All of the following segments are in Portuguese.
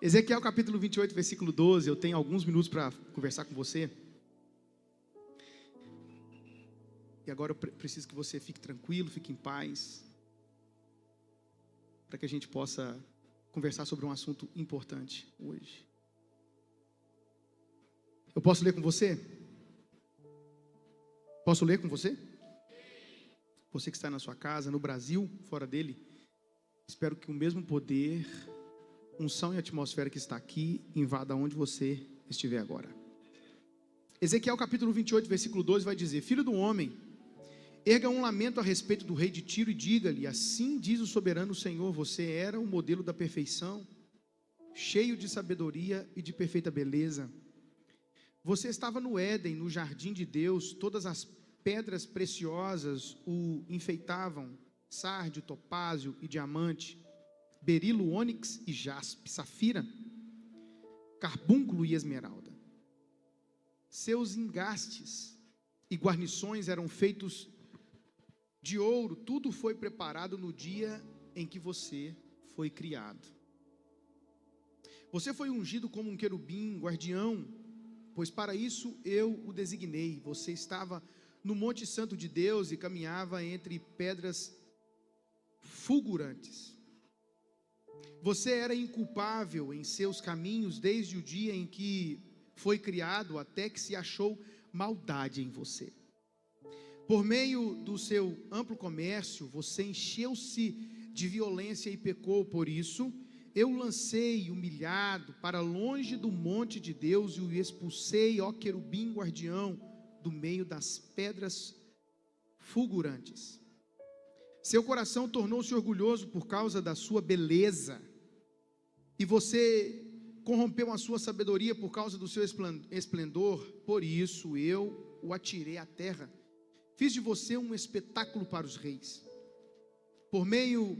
Ezequiel capítulo 28, versículo 12, eu tenho alguns minutos para conversar com você. E agora eu preciso que você fique tranquilo, fique em paz, para que a gente possa conversar sobre um assunto importante hoje. Eu posso ler com você? Posso ler com você? Você que está na sua casa, no Brasil, fora dele, espero que o mesmo poder, unção e atmosfera que está aqui invada onde você estiver agora. Ezequiel capítulo 28, versículo 12 vai dizer: Filho do homem, erga um lamento a respeito do rei de Tiro e diga-lhe: assim diz o soberano Senhor, você era o modelo da perfeição, cheio de sabedoria e de perfeita beleza. Você estava no Éden, no jardim de Deus, todas as pedras preciosas o enfeitavam, sárdio, topázio e diamante, berilo, ônix e jaspe, safira, carbúnculo e esmeralda. Seus engastes e guarnições eram feitos de ouro, tudo foi preparado no dia em que você foi criado. Você foi ungido como um querubim, guardião, pois para isso eu o designei. Você estava no Monte Santo de Deus e caminhava entre pedras fulgurantes. Você era inculpável em seus caminhos desde o dia em que foi criado até que se achou maldade em você. Por meio do seu amplo comércio, você encheu-se de violência e pecou. Por isso, eu lancei humilhado para longe do monte de Deus e o expulsei, ó querubim guardião, do meio das pedras fulgurantes. Seu coração tornou-se orgulhoso por causa da sua beleza, e você corrompeu a sua sabedoria por causa do seu esplendor. Por isso eu o atirei à terra, fiz de você um espetáculo para os reis. Por meio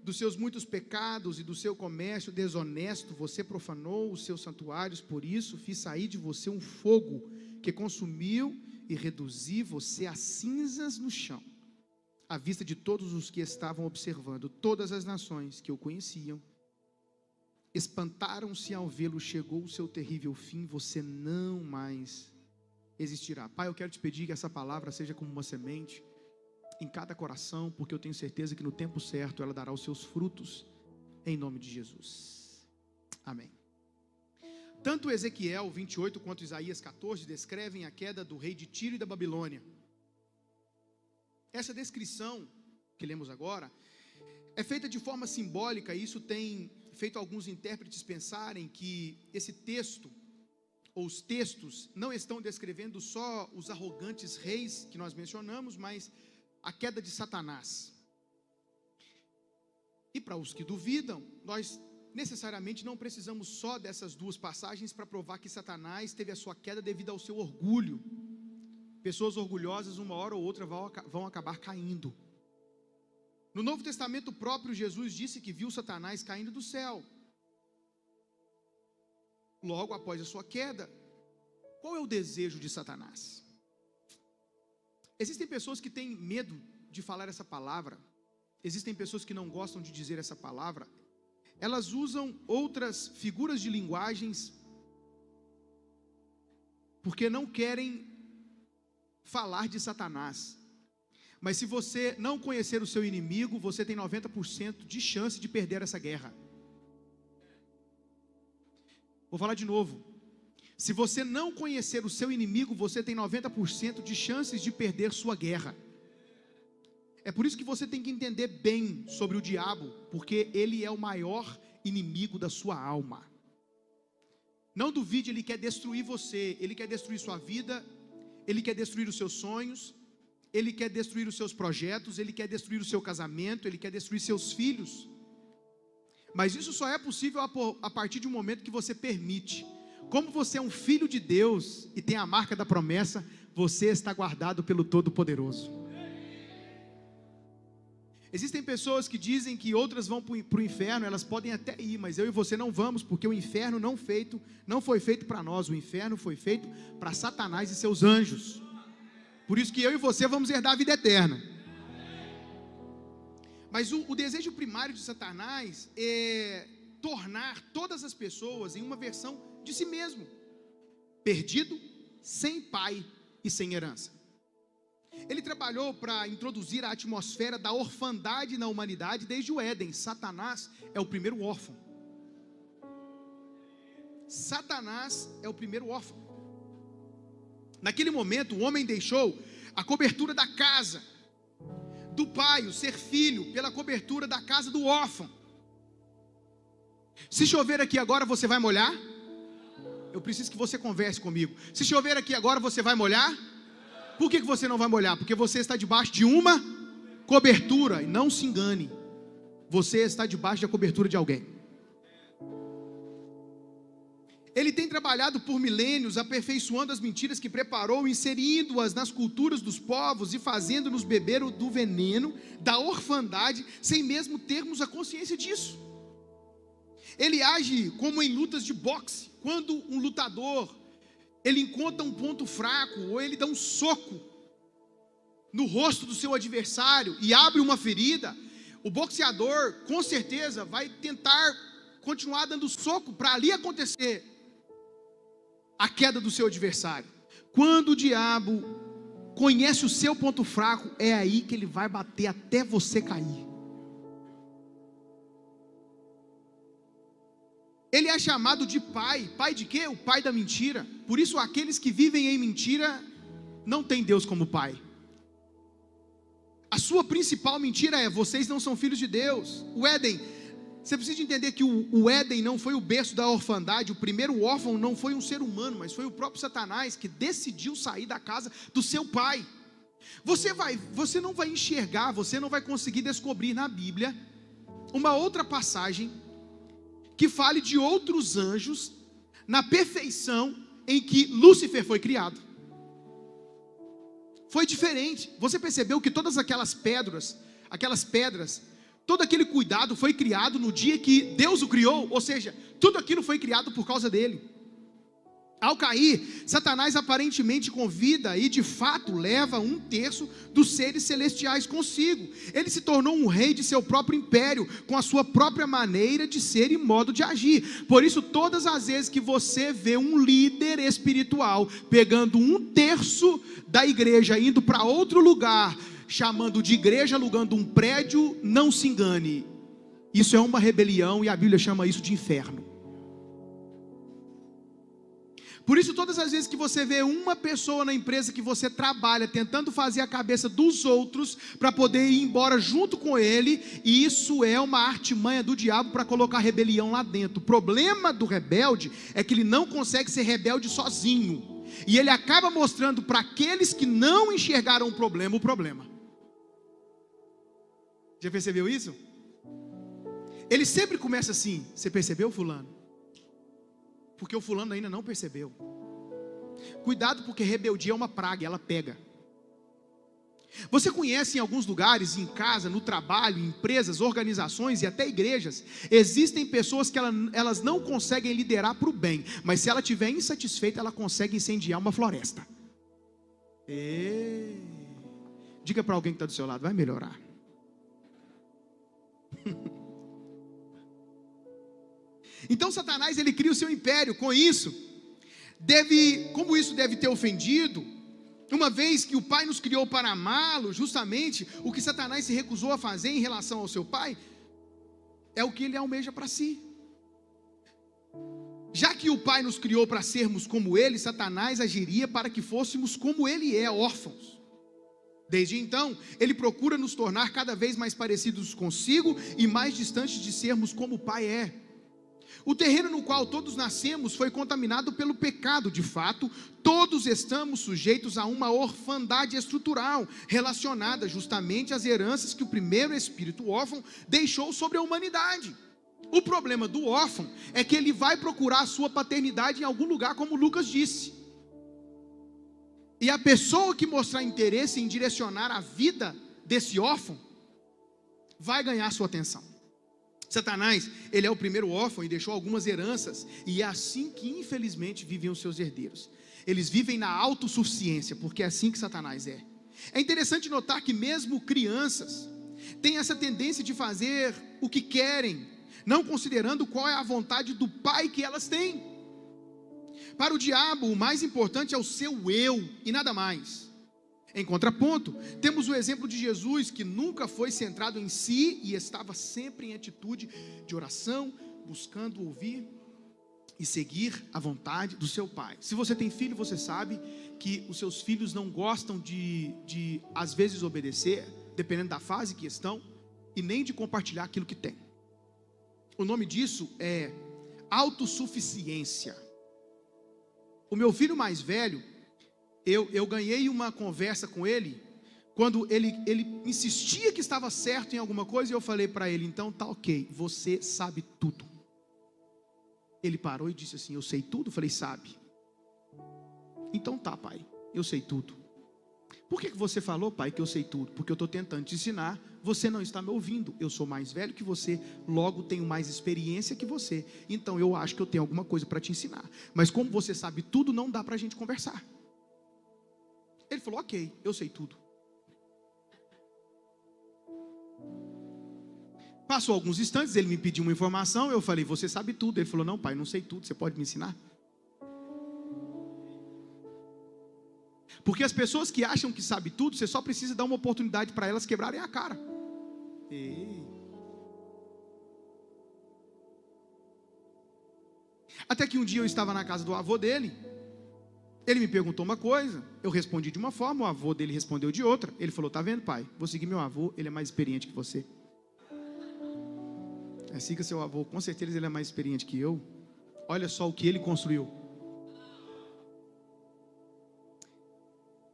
dos seus muitos pecados e do seu comércio desonesto, você profanou os seus santuários. Por isso fiz sair de você um fogo que consumiu e reduzi você a cinzas no chão, à vista de todos os que estavam observando. Todas as nações que o conheciam espantaram-se ao vê-lo. Chegou o seu terrível fim, você não mais existirá. Pai, eu quero te pedir que essa palavra seja como uma semente em cada coração, porque eu tenho certeza que no tempo certo ela dará os seus frutos, em nome de Jesus. Amém. Tanto Ezequiel 28 quanto Isaías 14 descrevem a queda do rei de Tiro e da Babilônia. Essa descrição que lemos agora é feita de forma simbólica, e isso tem feito alguns intérpretes pensarem que esse texto, ou os textos, não estão descrevendo só os arrogantes reis que nós mencionamos, mas a queda de Satanás. E para os que duvidam, nós necessariamente não precisamos só dessas duas passagens para provar que Satanás teve a sua queda devido ao seu orgulho. Pessoas orgulhosas, uma hora ou outra, vão acabar caindo. No Novo Testamento, o próprio Jesus disse que viu Satanás caindo do céu. Logo após a sua queda, qual é o desejo de Satanás? Existem pessoas que têm medo de falar essa palavra, existem pessoas que não gostam de dizer essa palavra, elas usam outras figuras de linguagens, porque não querem falar de Satanás. Mas se você não conhecer o seu inimigo, você tem 90% de chance de perder essa guerra. Vou falar de novo. Se você não conhecer o seu inimigo, você tem 90% de chances de perder sua guerra. É por isso que você tem que entender bem sobre o diabo, porque ele é o maior inimigo da sua alma. Não duvide, ele quer destruir você, ele quer destruir sua vida, ele quer destruir os seus sonhos, ele quer destruir os seus projetos, ele quer destruir o seu casamento, ele quer destruir seus filhos. Mas isso só é possível a partir de um momento que você permite. Como você é um filho de Deus e tem a marca da promessa, você está guardado pelo Todo-Poderoso. Existem pessoas que dizem que outras vão para o inferno, elas podem até ir, mas eu e você não vamos, porque o inferno não foi feito para nós, o inferno foi feito para Satanás e seus anjos. Por isso que eu e você vamos herdar a vida eterna. Mas o desejo primário de Satanás é tornar todas as pessoas em uma versão de si mesmo, perdido, sem pai e sem herança. Ele trabalhou para introduzir a atmosfera da orfandade na humanidade desde o Éden. Satanás é o primeiro órfão. Satanás é o primeiro órfão. Naquele momento, o homem deixou a cobertura da casa do pai, o ser filho, pela cobertura da casa do órfão. Se chover aqui agora, você vai molhar? Eu preciso que você converse comigo. Se chover aqui agora, você vai molhar? Por que você não vai molhar? Porque você está debaixo de uma cobertura. E não se engane, você está debaixo da cobertura de alguém. Ele tem trabalhado por milênios, aperfeiçoando as mentiras que preparou, inserindo-as nas culturas dos povos e fazendo-nos beber do veneno da orfandade, sem mesmo termos a consciência disso. Ele age como em lutas de boxe. Quando um lutador, ele encontra um ponto fraco, ou ele dá um soco no rosto do seu adversário e abre uma ferida, o boxeador, com certeza, vai tentar continuar dando soco para ali acontecer a queda do seu adversário. Quando o diabo conhece o seu ponto fraco, é aí que ele vai bater até você cair. Ele é chamado de pai. Pai de quê? O pai da mentira. Por isso, aqueles que vivem em mentira não têm Deus como pai. A sua principal mentira é: vocês não são filhos de Deus. O Éden, você precisa entender que o Éden não foi o berço da orfandade. O primeiro órfão não foi um ser humano, mas foi o próprio Satanás que decidiu sair da casa do seu pai. Você não vai enxergar, você não vai conseguir descobrir na Bíblia uma outra passagem que fale de outros anjos na perfeição em que Lúcifer foi criado. Foi diferente. Você percebeu que todas aquelas pedras, todo aquele cuidado foi criado no dia que Deus o criou? Ou seja, tudo aquilo foi criado por causa dele. Ao cair, Satanás aparentemente convida e de fato leva 1/3 dos seres celestiais consigo. Ele se tornou um rei de seu próprio império, com a sua própria maneira de ser e modo de agir. Por isso, todas as vezes que você vê um líder espiritual pegando 1/3 da igreja, indo para outro lugar, chamando de igreja, alugando um prédio, não se engane. Isso é uma rebelião e a Bíblia chama isso de inferno. Por isso, todas as vezes que você vê uma pessoa na empresa que você trabalha tentando fazer a cabeça dos outros para poder ir embora junto com ele, isso é uma artimanha do diabo para colocar rebelião lá dentro. O problema do rebelde é que ele não consegue ser rebelde sozinho, e ele acaba mostrando para aqueles que não enxergaram o problema. Já percebeu isso? Ele sempre começa assim: você percebeu, fulano? Porque o fulano ainda não percebeu. Cuidado, porque rebeldia é uma praga, ela pega. Você conhece em alguns lugares, em casa, no trabalho, em empresas, organizações e até igrejas, existem pessoas que elas não conseguem liderar para o bem, mas se ela estiver insatisfeita, ela consegue incendiar uma floresta. Diga para alguém que está do seu lado: vai melhorar. Então Satanás, ele cria o seu império. Com isso, como isso deve ter ofendido, uma vez que o pai nos criou para amá-lo, justamente o que Satanás se recusou a fazer em relação ao seu pai, é o que ele almeja para si. Já que o pai nos criou para sermos como ele, Satanás agiria para que fôssemos como ele é, órfãos. Desde então, ele procura nos tornar cada vez mais parecidos consigo e mais distantes de sermos como o pai é. O terreno no qual todos nascemos foi contaminado pelo pecado. De fato, todos estamos sujeitos a uma orfandade estrutural, relacionada justamente às heranças que o primeiro espírito órfão deixou sobre a humanidade. O problema do órfão é que ele vai procurar a sua paternidade em algum lugar, como Lucas disse. E a pessoa que mostrar interesse em direcionar a vida desse órfão vai ganhar sua atenção. Satanás, ele é o primeiro órfão e deixou algumas heranças, e é assim que infelizmente vivem os seus herdeiros. Eles vivem na autossuficiência, porque é assim que Satanás é. É interessante notar que mesmo crianças têm essa tendência de fazer o que querem, não considerando qual é a vontade do Pai que elas têm. Para o diabo, o mais importante é o seu eu e nada mais. Em contraponto, temos o exemplo de Jesus, que nunca foi centrado em si e estava sempre em atitude de oração, buscando ouvir e seguir a vontade do seu Pai. Se você tem filho, você sabe que os seus filhos não gostam de às vezes obedecer, dependendo da fase que estão, e nem de compartilhar aquilo que tem. O nome disso é autossuficiência. O meu filho mais velho, eu ganhei uma conversa com ele, quando ele insistia que estava certo em alguma coisa, e eu falei para ele, então tá ok, você sabe tudo. Ele parou e disse assim, eu sei tudo? Eu falei, sabe. Então tá, pai, eu sei tudo. Por que você falou, pai, que eu sei tudo? Porque eu estou tentando te ensinar, você não está me ouvindo. Eu sou mais velho que você, logo tenho mais experiência que você. Então eu acho que eu tenho alguma coisa para te ensinar. Mas como você sabe tudo, não dá para a gente conversar. Ele falou, ok, eu sei tudo. Passou alguns instantes, ele me pediu uma informação, eu falei, você sabe tudo. Ele falou, não pai, não sei tudo, você pode me ensinar? Porque as pessoas que acham que sabem tudo, você só precisa dar uma oportunidade para elas quebrarem a cara. Até que um dia eu estava na casa do avô dele, ele me perguntou uma coisa, eu respondi de uma forma, o avô dele respondeu de outra. Ele falou, tá vendo pai, vou seguir meu avô, ele é mais experiente que você. Siga seu avô, com certeza ele é mais experiente que eu. Olha só o que ele construiu.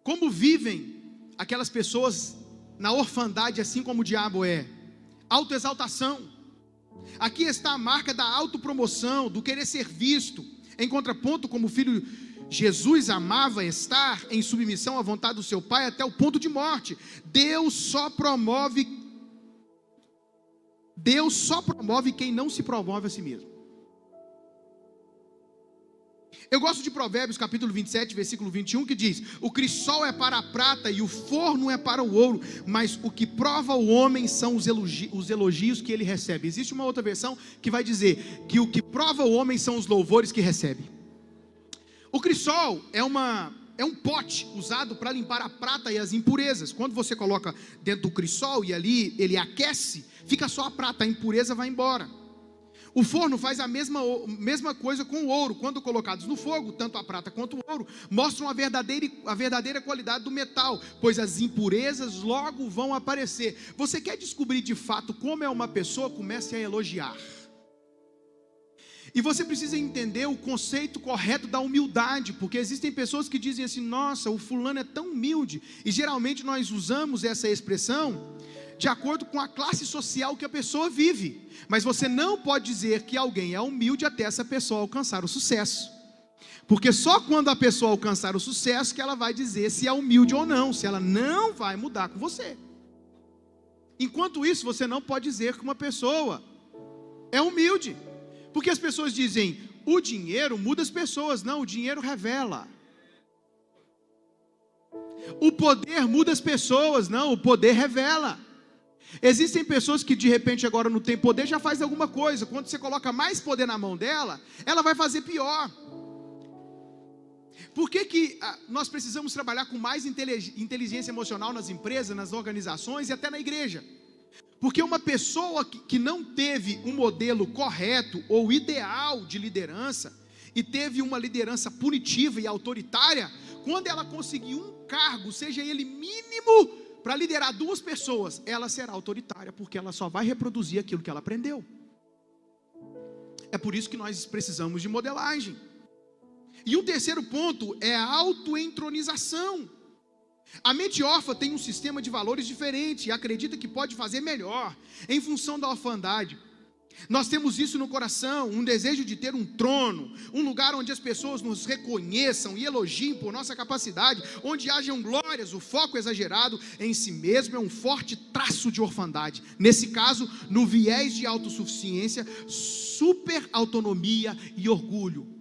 Como vivem aquelas pessoas na orfandade, assim como o diabo é? Autoexaltação. Aqui está a marca da autopromoção, do querer ser visto. Em contraponto, como o filho Jesus amava estar em submissão à vontade do seu pai até o ponto de morte. Deus só promove quem não se promove a si mesmo. Eu gosto de Provérbios capítulo 27, versículo 21, que diz, o crisol é para a prata e o forno é para o ouro, mas o que prova o homem são os elogios que ele recebe. Existe uma outra versão que vai dizer que o que prova o homem são os louvores que recebe. O crisol é um pote usado para limpar a prata e as impurezas. Quando você coloca dentro do crisol e ali ele aquece, fica só a prata, a impureza vai embora. O forno faz a mesma coisa com o ouro. Quando colocados no fogo, tanto a prata quanto o ouro mostram a verdadeira qualidade do metal, pois as impurezas logo vão aparecer. Você quer descobrir de fato como é uma pessoa? Comece a elogiar. E você precisa entender o conceito correto da humildade, porque existem pessoas que dizem assim, nossa, o fulano é tão humilde, e geralmente nós usamos essa expressão de acordo com a classe social que a pessoa vive, mas você não pode dizer que alguém é humilde até essa pessoa alcançar o sucesso, porque só quando a pessoa alcançar o sucesso que ela vai dizer se é humilde ou não, se ela não vai mudar com você. Enquanto isso, você não pode dizer que uma pessoa é humilde, porque as pessoas dizem, o dinheiro muda as pessoas. Não, o dinheiro revela. O poder muda as pessoas. Não, o poder revela. Existem pessoas que de repente agora não tem poder, já faz alguma coisa. Quando você coloca mais poder na mão dela, ela vai fazer pior. Por que nós precisamos trabalhar com mais inteligência emocional nas empresas, nas organizações e até na igreja? Porque uma pessoa que não teve um modelo correto ou ideal de liderança, e teve uma liderança punitiva e autoritária, quando ela conseguir um cargo, seja ele mínimo, para liderar duas pessoas, ela será autoritária, porque ela só vai reproduzir aquilo que ela aprendeu. É por isso que nós precisamos de modelagem. E o terceiro ponto é a autoentronização. A mente órfã tem um sistema de valores diferente e acredita que pode fazer melhor em função da orfandade. Nós temos isso no coração, um desejo de ter um trono, um lugar onde as pessoas nos reconheçam e elogiem por nossa capacidade, onde hajam glórias. O foco exagerado em si mesmo é um forte traço de orfandade. Nesse caso, no viés de autossuficiência, super autonomia e orgulho.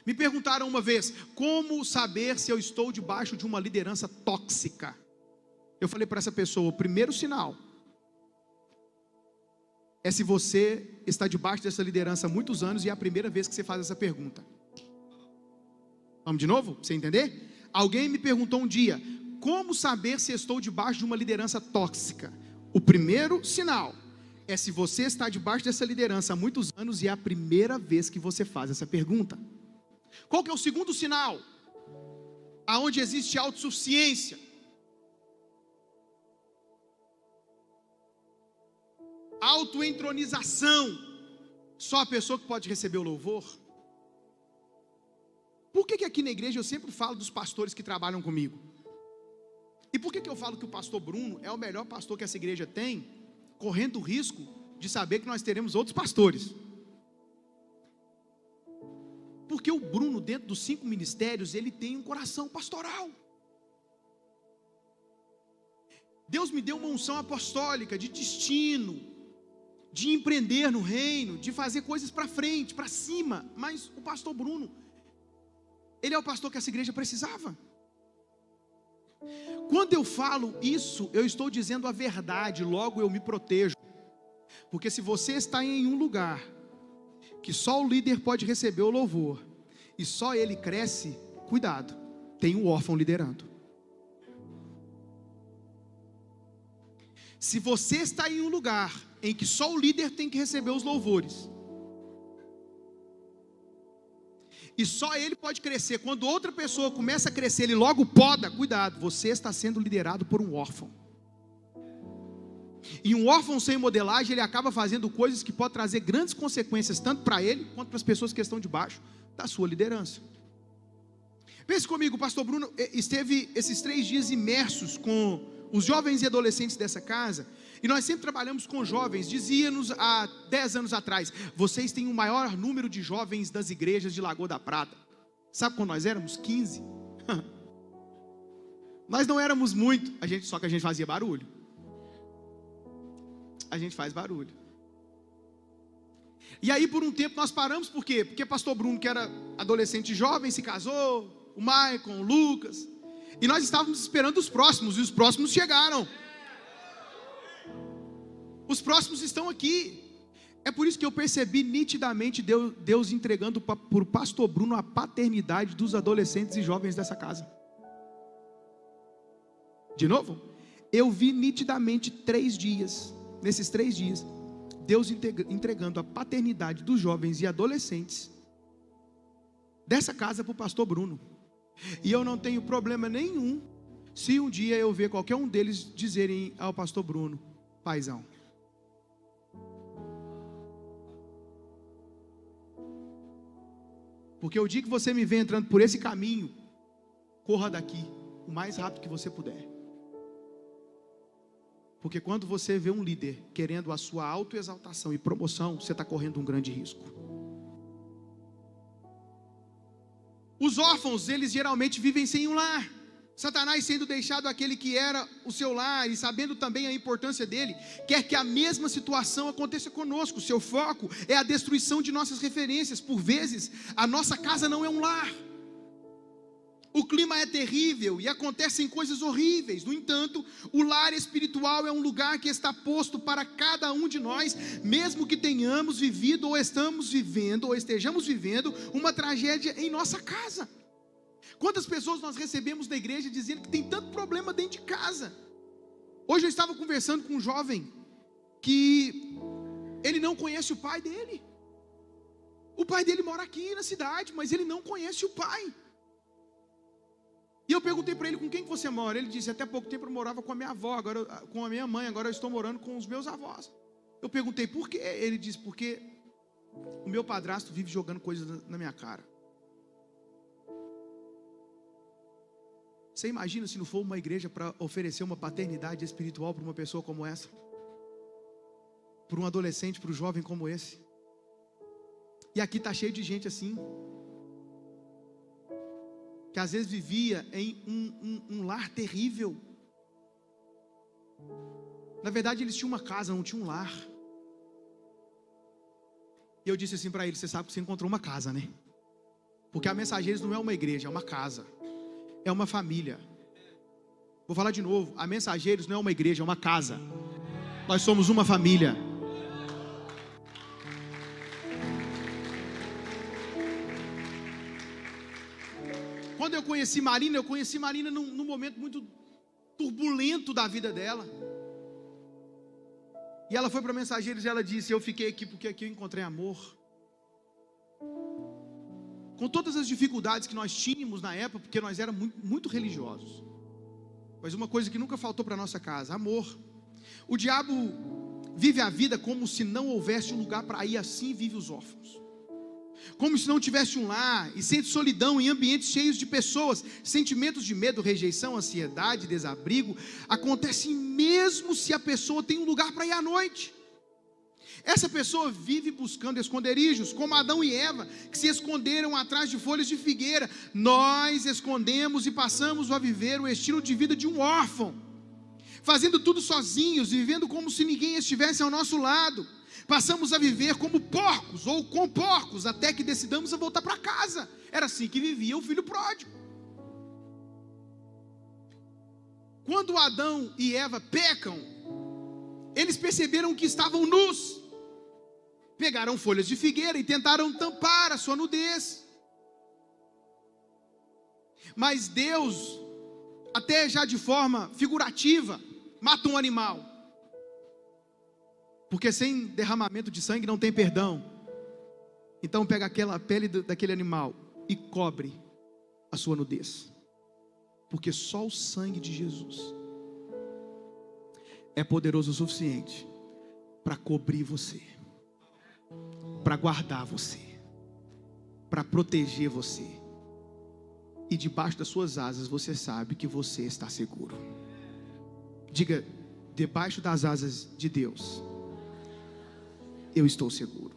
Me perguntaram uma vez, como saber se eu estou debaixo de uma liderança tóxica? Eu falei para essa pessoa, o primeiro sinal é se você está debaixo dessa liderança há muitos anos e é a primeira vez que você faz essa pergunta. Vamos de novo, para você entender? Alguém me perguntou um dia: como saber se estou debaixo de uma liderança tóxica? O primeiro sinal é se você está debaixo dessa liderança há muitos anos e é a primeira vez que você faz essa pergunta. Qual que é o segundo sinal? Aonde existe autossuficiência. Autoentronização. Só a pessoa que pode receber o louvor. Por que aqui na igreja eu sempre falo dos pastores que trabalham comigo? E por que eu falo que o pastor Bruno é o melhor pastor que essa igreja tem, correndo o risco de saber que nós teremos outros pastores? Porque o Bruno, dentro dos 5 ministérios, ele tem um coração pastoral. Deus me deu uma unção apostólica de destino, de empreender no reino, de fazer coisas para frente, para cima. Mas o pastor Bruno, ele é o pastor que essa igreja precisava. Quando eu falo isso, eu estou dizendo a verdade, logo eu me protejo. Porque se você está em um lugar que só o líder pode receber o louvor, e só ele cresce, cuidado, tem um órfão liderando. Se você está em um lugar em que só o líder tem que receber os louvores, e só ele pode crescer, quando outra pessoa começa a crescer, ele logo poda, cuidado, você está sendo liderado por um órfão. E um órfão sem modelagem, ele acaba fazendo coisas que podem trazer grandes consequências, tanto para ele, quanto para as pessoas que estão debaixo da sua liderança. Pense comigo, o pastor Bruno esteve esses 3 dias imersos com os jovens e adolescentes dessa casa, e nós sempre trabalhamos com jovens. Dizia-nos há 10 anos atrás: vocês têm o maior número de jovens das igrejas de Lagoa da Prata. Sabe quando nós éramos? 15. Nós não éramos muito, só que a gente fazia barulho. A gente faz barulho. E aí por um tempo nós paramos, por quê? Porque pastor Bruno, que era adolescente jovem, se casou, o Maicon, o Lucas, e nós estávamos esperando os próximos, e os próximos chegaram. Os próximos estão aqui. É por isso que eu percebi nitidamente Deus entregando para o pastor Bruno a paternidade dos adolescentes e jovens dessa casa. De novo, eu vi nitidamente 3 dias, nesses 3 dias, Deus entregando a paternidade dos jovens e adolescentes dessa casa para o pastor Bruno. E eu não tenho problema nenhum se um dia eu ver qualquer um deles dizerem ao pastor Bruno: paizão. Porque o dia que você me vê entrando por esse caminho, corra daqui o mais rápido que você puder. Porque quando você vê um líder querendo a sua autoexaltação e promoção, você está correndo um grande risco. Os órfãos, eles geralmente vivem sem um lar. Satanás, sendo deixado aquele que era o seu lar, e sabendo também a importância dele, quer que a mesma situação aconteça conosco. Seu foco é a destruição de nossas referências. Por vezes, a nossa casa não é um lar. O clima é terrível e acontecem coisas horríveis. No entanto, o lar espiritual é um lugar que está posto para cada um de nós, mesmo que tenhamos vivido ou estejamos vivendo uma tragédia em nossa casa. Quantas pessoas nós recebemos da igreja dizendo que tem tanto problema dentro de casa? Hoje eu estava conversando com um jovem que ele não conhece o pai dele. O pai dele mora aqui na cidade, mas ele não conhece o pai. E eu perguntei para ele: com quem que você mora? Ele disse: até pouco tempo eu morava com a minha avó, agora com a minha mãe, agora eu estou morando com os meus avós. Eu perguntei por quê? Ele disse: porque o meu padrasto vive jogando coisas na minha cara. Você imagina se não for uma igreja para oferecer uma paternidade espiritual para uma pessoa como essa? Para um adolescente, para um jovem como esse? E aqui está cheio de gente assim, que às vezes vivia em um lar terrível. Na verdade eles tinham uma casa, não tinham um lar. E eu disse assim para ele: você sabe que você encontrou uma casa, né? Porque a Mensageiros não é uma igreja, é uma casa, é uma família. Vou falar de novo: a Mensageiros não é uma igreja, é uma casa. Nós somos uma família. Quando eu conheci Marina num momento muito turbulento da vida dela. E ela foi para Mensageiros e ela disse: eu fiquei aqui porque aqui eu encontrei amor. Com todas as dificuldades que nós tínhamos na época, porque nós éramos muito, muito religiosos, mas uma coisa que nunca faltou para nossa casa: amor. O diabo vive a vida como se não houvesse um lugar para ir, assim vive os órfãos. Como se não tivesse um lar, e sente solidão em ambientes cheios de pessoas. Sentimentos de medo, rejeição, ansiedade, desabrigo acontecem mesmo se a pessoa tem um lugar para ir à noite. Essa pessoa vive buscando esconderijos, como Adão e Eva, que se esconderam atrás de folhas de figueira. Nós escondemos e passamos a viver o estilo de vida de um órfão, fazendo tudo sozinhos, vivendo como se ninguém estivesse ao nosso lado. Passamos a viver como porcos, ou com porcos, até que decidamos a voltar para casa. Era assim que vivia o filho pródigo. Quando Adão e Eva pecam, eles perceberam que estavam nus. Pegaram folhas de figueira e tentaram tampar a sua nudez. Mas Deus, até já de forma figurativa, mata um animal. Porque sem derramamento de sangue não tem perdão. Então pega aquela pele daquele animal e cobre a sua nudez. Porque só o sangue de Jesus é poderoso o suficiente para cobrir você, para guardar você, para proteger você. E debaixo das suas asas você sabe que você está seguro. Diga: debaixo das asas de Deus eu estou seguro.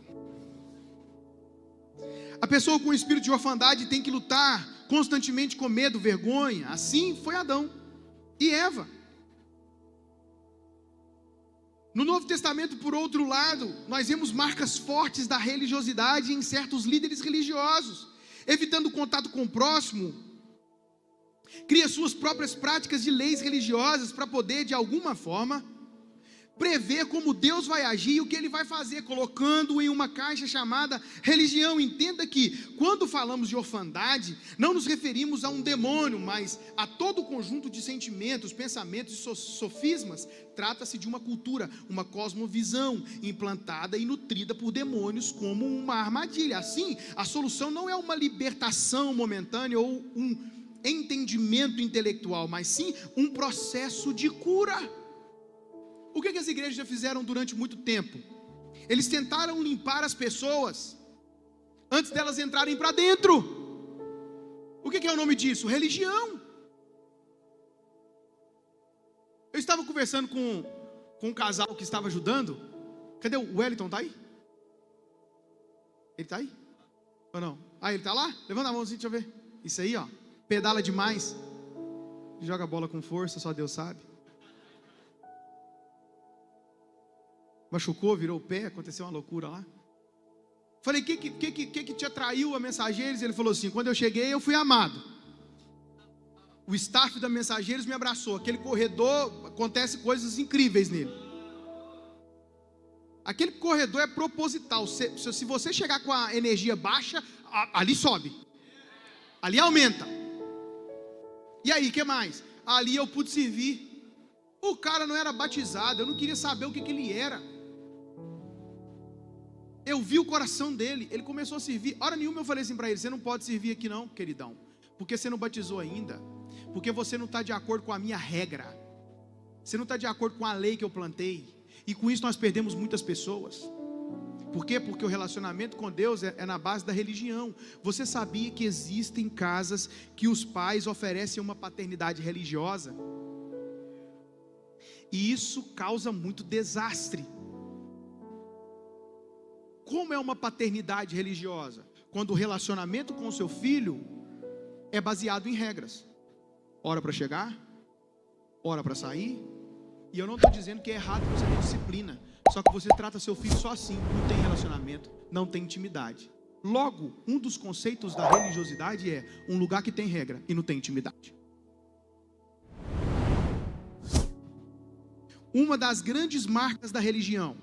A pessoa com o espírito de orfandade tem que lutar constantemente com medo, vergonha. Assim foi Adão e Eva. No Novo Testamento, por outro lado, nós vemos marcas fortes da religiosidade em certos líderes religiosos. Evitando contato com o próximo, cria suas próprias práticas de leis religiosas para poder, de alguma forma, prever como Deus vai agir e o que Ele vai fazer, colocando-o em uma caixa chamada religião. Entenda que, quando falamos de orfandade, não nos referimos a um demônio, mas a todo o conjunto de sentimentos, pensamentos e sofismas. Trata-se de uma cultura, uma cosmovisão, implantada e nutrida por demônios como uma armadilha. Assim, a solução não é uma libertação momentânea ou um entendimento intelectual, mas sim um processo de cura. O que as igrejas já fizeram durante muito tempo? Eles tentaram limpar as pessoas antes delas entrarem para dentro. O que é o nome disso? Religião. Eu estava conversando com um casal que estava ajudando. Cadê o Wellington? Está aí? Ele está aí? Ou não? Ah, ele está lá? Levanta a mãozinha, deixa eu ver. Isso aí, ó, pedala demais, joga a bola com força, só Deus sabe. Machucou, virou o pé, aconteceu uma loucura lá. Falei: que te atraiu a Mensageiros? Ele falou assim: quando eu cheguei eu fui amado. O staff da Mensageiros me abraçou. Aquele corredor, acontece coisas incríveis nele. Aquele corredor é proposital. Se você chegar com a energia baixa, ali sobe, ali aumenta. E aí, o que mais? Ali eu pude servir. O cara não era batizado, eu não queria saber o que ele era. Eu vi o coração dele, ele começou a servir. Hora nenhuma eu falei assim para ele: você não pode servir aqui não, queridão, porque você não batizou ainda, porque você não está de acordo com a minha regra, você não está de acordo com a lei que eu plantei. E com isso nós perdemos muitas pessoas. Por quê? Porque o relacionamento com Deus é na base da religião. Você sabia que existem casas que os pais oferecem uma paternidade religiosa? E isso causa muito desastre. Como é uma paternidade religiosa? Quando o relacionamento com o seu filho é baseado em regras. Hora para chegar, hora para sair. E eu não estou dizendo que é errado você ter disciplina, só que você trata seu filho só assim. Não tem relacionamento, não tem intimidade. Logo, um dos conceitos da religiosidade é um lugar que tem regra e não tem intimidade. Uma das grandes marcas da religião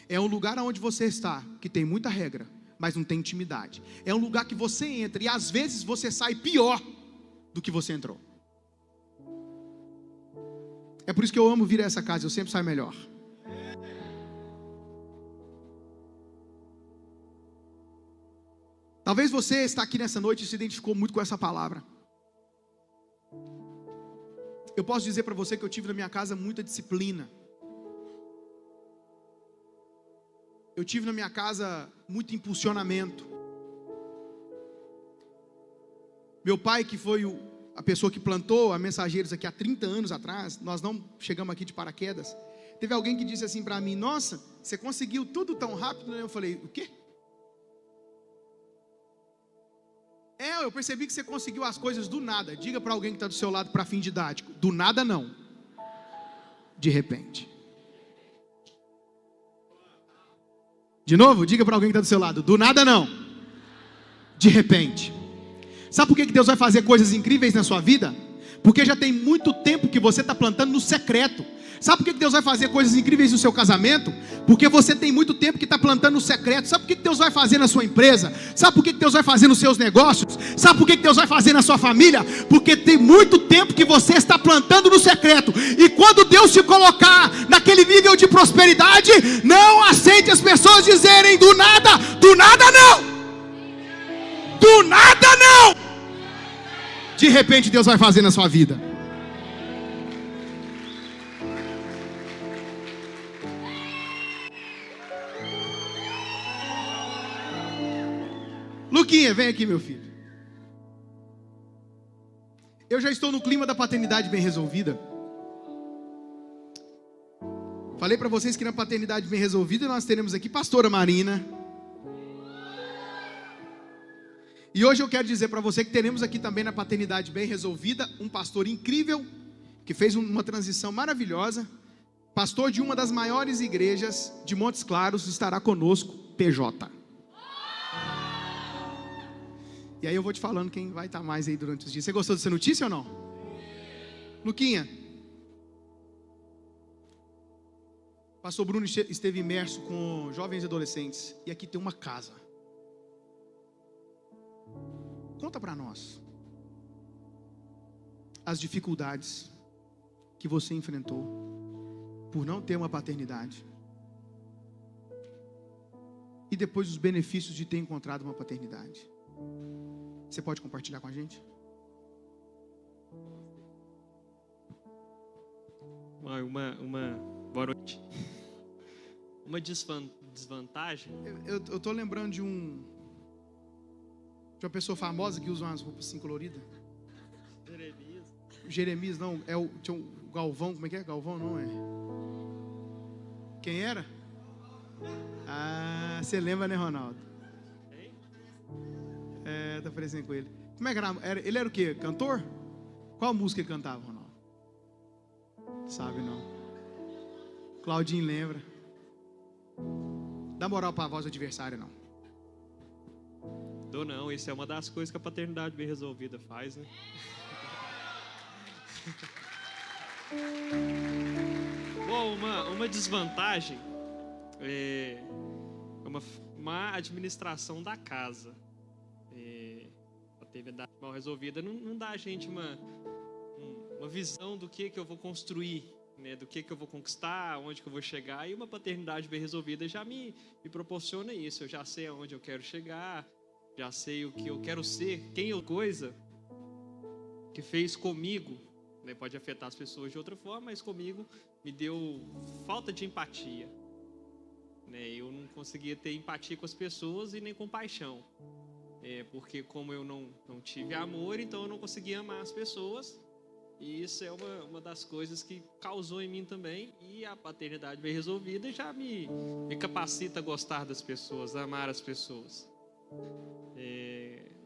é um lugar onde você está, que tem muita regra, mas não tem intimidade. É um lugar que você entra e às vezes você sai pior do que você entrou. É por isso que eu amo vir a essa casa, eu sempre saio melhor. Talvez você está aqui nessa noite e se identificou muito com essa palavra. Eu posso dizer para você que eu tive na minha casa muita disciplina. Eu tive na minha casa muito impulsionamento. Meu pai, que foi a pessoa que plantou a Mensageiros aqui há 30 anos atrás, nós não chegamos aqui de paraquedas. Teve alguém que disse assim para mim: nossa, você conseguiu tudo tão rápido, né? Eu falei: o quê? Eu percebi que você conseguiu as coisas do nada. Diga para alguém que está do seu lado, para fim didático: do nada não, de repente. De novo, diga para alguém que está do seu lado: do nada não, de repente. Sabe por que Deus vai fazer coisas incríveis na sua vida? Porque já tem muito tempo que você está plantando no secreto. Sabe por que Deus vai fazer coisas incríveis no seu casamento? Porque você tem muito tempo que está plantando no secreto. Sabe por que Deus vai fazer na sua empresa? Sabe por que Deus vai fazer nos seus negócios? Sabe por que Deus vai fazer na sua família? Porque tem muito tempo que você está plantando no secreto. E quando Deus te colocar naquele nível de prosperidade, não aceite as pessoas dizerem do nada não, do nada não. De repente Deus vai fazer na sua vida. Luquinha, vem aqui, meu filho. Eu já estou no clima da paternidade bem resolvida. Falei para vocês que na paternidade bem resolvida nós teremos aqui pastora Marina. E hoje eu quero dizer para você que teremos aqui também na paternidade bem resolvida um pastor incrível, que fez uma transição maravilhosa. Pastor de uma das maiores igrejas de Montes Claros, estará conosco, PJ. E aí eu vou te falando quem vai estar mais aí durante os dias. Você gostou dessa notícia ou não? Luquinha, pastor Bruno esteve imerso com jovens e adolescentes. E aqui tem uma casa. Conta para nós as dificuldades que você enfrentou por não ter uma paternidade. E depois os benefícios de ter encontrado uma paternidade. Você pode compartilhar com a gente? Boa noite. Uma desvantagem. Eu estou lembrando de uma pessoa famosa que usa umas roupas assim coloridas. Jeremias, não, tinha o Galvão, como é que é? Galvão não é? Quem era? Ah, você lembra, né, Ronaldo? Tá parecendo com ele. Como é que era? Ele era o quê? Cantor? Qual música ele cantava, Ronaldo? Sabe não? Claudinho lembra. Dá moral para a voz do adversário, não. Não, isso é uma das coisas que a paternidade bem resolvida faz, né? Bom, uma desvantagem é uma má administração da casa. A paternidade mal resolvida não dá a gente uma visão do que eu vou construir, né? Do que eu vou conquistar, onde que eu vou chegar. E uma paternidade bem resolvida já me proporciona isso. Eu já sei aonde eu quero chegar, já sei o que eu quero ser, quem eu coisa que fez comigo, né? Pode afetar as pessoas de outra forma, mas comigo me deu falta de empatia, né? Eu não conseguia ter empatia com as pessoas e nem compaixão, porque como eu não tive amor, então eu não conseguia amar as pessoas. E isso é uma das coisas que causou em mim também. E a paternidade bem resolvida já me capacita a gostar das pessoas, a amar as pessoas.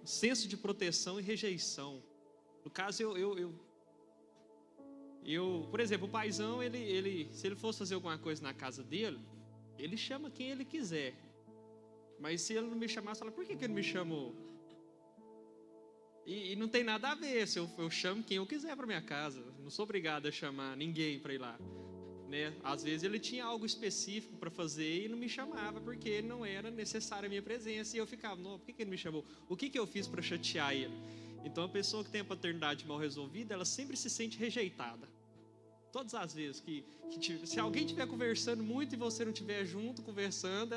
Senso de proteção e rejeição. No caso, eu por exemplo, o paizão, ele, se ele fosse fazer alguma coisa na casa dele, ele chama quem ele quiser. Mas se ele não me chamasse, fala: por que ele me chamou? E não tem nada a ver, se eu chamo quem eu quiser para minha casa. Não sou obrigado a chamar ninguém para ir lá, né? Às vezes ele tinha algo específico para fazer e não me chamava, porque não era necessária a minha presença. E eu ficava: não, por que ele me chamou? O que eu fiz para chatear ele? Então, a pessoa que tem a paternidade mal resolvida, ela sempre se sente rejeitada. Todas as vezes se alguém estiver conversando muito e você não estiver junto, conversando,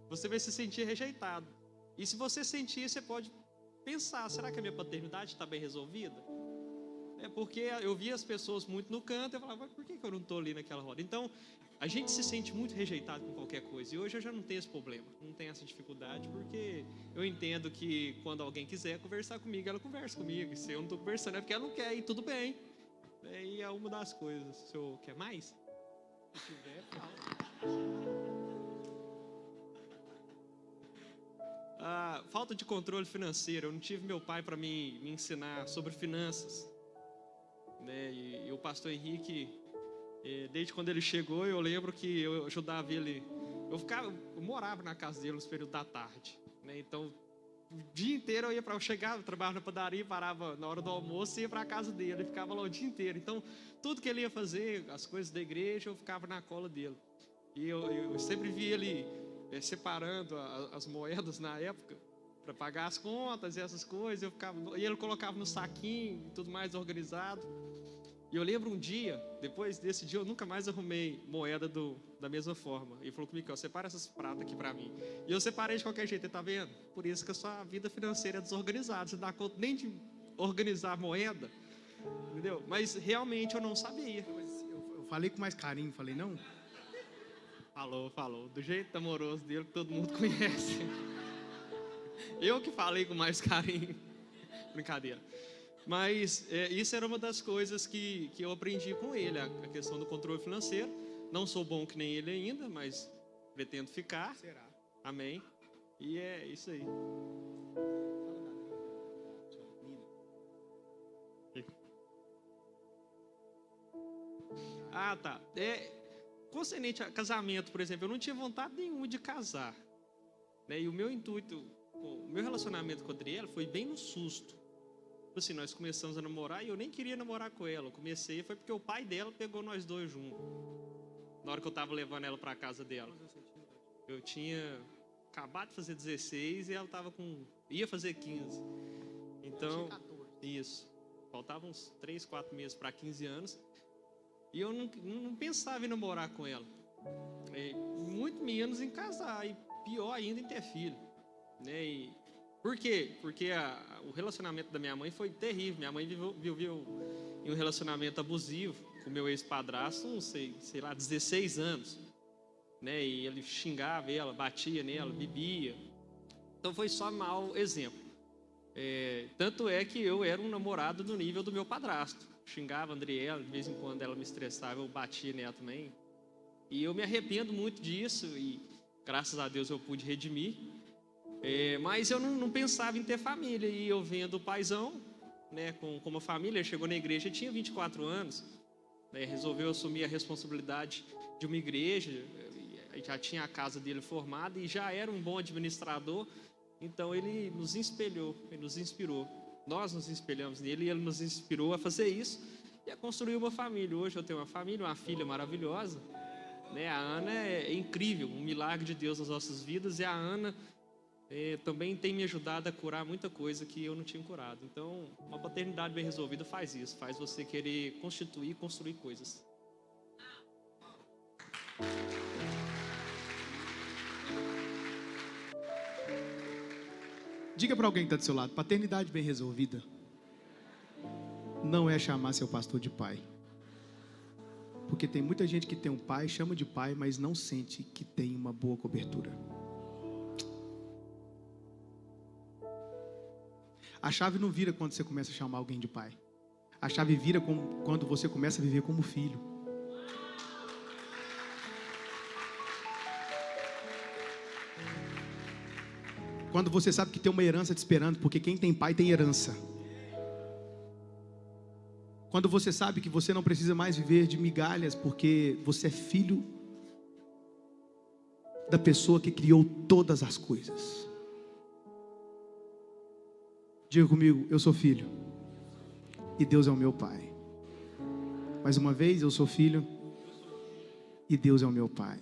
você vai se sentir rejeitado. E se você sentir, você pode pensar, será que a minha paternidade está bem resolvida? É porque eu via as pessoas muito no canto, eu falava, mas por que eu não estou ali naquela roda? Então, a gente se sente muito rejeitado com qualquer coisa. E hoje eu já não tenho esse problema, não tenho essa dificuldade, porque eu entendo que quando alguém quiser conversar comigo, ela conversa comigo. E se eu não estou conversando, é porque ela não quer, e tudo bem. E é uma das coisas. O senhor quer mais? Se tiver, fala. Falta de controle financeiro. Eu não tive meu pai para me ensinar sobre finanças. E o pastor Henrique, desde quando ele chegou, eu lembro que eu ajudava ele. Eu morava na casa dele nos períodos da tarde. Então, o dia inteiro eu chegava, eu trabalhava na padaria, parava na hora do almoço e ia para a casa dele. Ele ficava lá o dia inteiro. Então, tudo que ele ia fazer, as coisas da igreja, eu ficava na cola dele. E eu sempre vi ele separando as moedas na época para pagar as contas e essas coisas. E ele colocava no saquinho, tudo mais organizado. E eu lembro um dia, depois desse dia, eu nunca mais arrumei moeda da mesma forma. Ele falou comigo, separa essas pratas aqui pra mim. E eu separei de qualquer jeito, tá vendo? Por isso que a sua vida financeira é desorganizada. Você não dá conta nem de organizar a moeda, entendeu? Mas realmente eu não sabia. Eu falei com mais carinho, falei, não? Falou. Do jeito amoroso dele que todo mundo conhece. Eu que falei com mais carinho. Brincadeira. Mas isso era uma das coisas que eu aprendi com ele, a questão do controle financeiro. Não sou bom que nem ele ainda, mas pretendo ficar. Será? Amém. E é isso aí. Tá. Concernente a casamento, por exemplo, eu não tinha vontade nenhuma de casar. E o meu intuito, o meu relacionamento com a Adriela foi bem no susto. Assim, nós começamos a namorar e eu nem queria namorar com ela. Eu comecei, foi porque o pai dela pegou nós dois juntos. Na hora que eu estava levando ela para a casa dela. Eu tinha acabado de fazer 16 e ela ia fazer 15. Então, isso. Faltavam uns 3, 4 meses para 15 anos. E eu não pensava em namorar com ela. Muito menos em casar. E pior ainda em ter filho. Por quê? Porque o relacionamento da minha mãe foi terrível. Minha mãe viveu em um relacionamento abusivo com meu ex-padrasto, não sei lá, 16 anos. E ele xingava ela, batia nela, bebia. Então foi só mau exemplo. Tanto é que eu era um namorado do nível do meu padrasto. Xingava a Andriela, de vez em quando ela me estressava, eu batia nela também. E eu me arrependo muito disso e graças a Deus eu pude redimir. Mas eu não pensava em ter família. E eu vendo o paizão, com uma família, ele chegou na igreja, tinha 24 anos, resolveu assumir a responsabilidade de uma igreja, já tinha a casa dele formada e já era um bom administrador. Então ele nos espelhou, ele nos inspirou. Nós nos espelhamos nele e ele nos inspirou a fazer isso e a construir uma família. Hoje eu tenho uma família, uma filha maravilhosa. A Ana é incrível, um milagre de Deus nas nossas vidas. E a Ana também tem me ajudado a curar muita coisa que eu não tinha curado. Então, uma paternidade bem resolvida faz isso, faz você querer constituir e construir coisas. Diga para alguém que está do seu lado, paternidade bem resolvida não é chamar seu pastor de pai. Porque tem muita gente que tem um pai, chama de pai, mas não sente que tem uma boa cobertura. A chave não vira quando você começa a chamar alguém de pai. A chave vira quando você começa a viver como filho. Quando você sabe que tem uma herança te esperando, porque quem tem pai tem herança. Quando você sabe que você não precisa mais viver de migalhas, porque você é filho da pessoa que criou todas as coisas. Diga comigo, eu sou filho e Deus é o meu pai. Mais uma vez, eu sou filho e Deus é o meu pai.